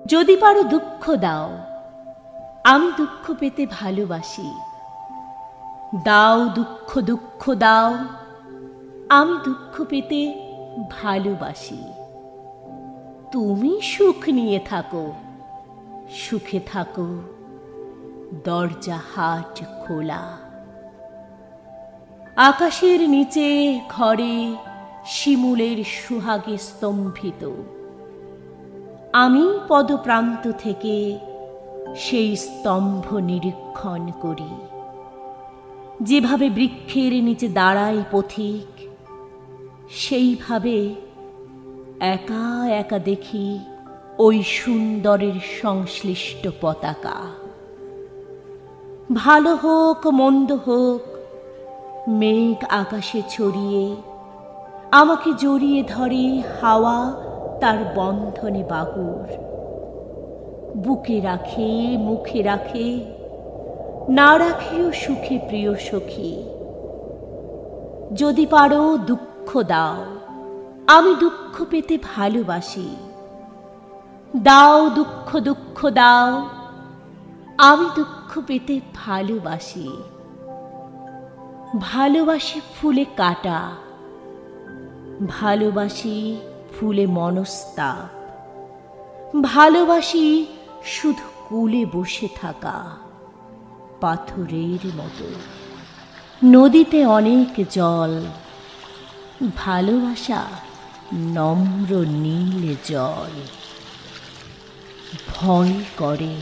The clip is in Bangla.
যদি পারো দুঃখ দাও, আমি দুঃখ পেতে ভালোবাসি। দাও দুঃখ, দুঃখ দাও, আমি দুঃখ পেতে ভালোবাসি। তুমি সুখ নিয়ে থাকো, সুখে থাকো, দরজা হাট খোলা। আকাশের নিচে ঘরে শিমুলের সুহাগে স্তম্ভিত, আমি পদপ্রান্ত থেকে সেই স্তম্ভ নিরীক্ষণ করি। যেভাবে বৃক্ষের নিচে দাঁড়ায় পথিক, সেইভাবে একা একা দেখি ওই সুন্দরের সংশ্লিষ্ট পতাকা। ভালো হোক মন্দ হোক, মেঘ আকাশে ছড়িয়ে আমাকে জড়িয়ে ধরে হাওয়া তার বন্ধনে বাহুর। বুকে রাখে, মুখে রাখে, না রাখেও সুখে প্রিয় সখী। যদি পারো দুঃখ দাও, আমি দুঃখ পেতে ভালোবাসি। দাও দুঃখ, দুঃখ দাও, আমি দুঃখ পেতে ভালোবাসি। ভালোবাসি ফুলে কাটা, ভালোবাসি ফুলে মনস্তাপ, ভালোবাসি শুধু কূলে বসে থাকা পাথরের মতো। নদীতে অনেক জল, ভালোবাসা নম্র নীল জল। ভয় করে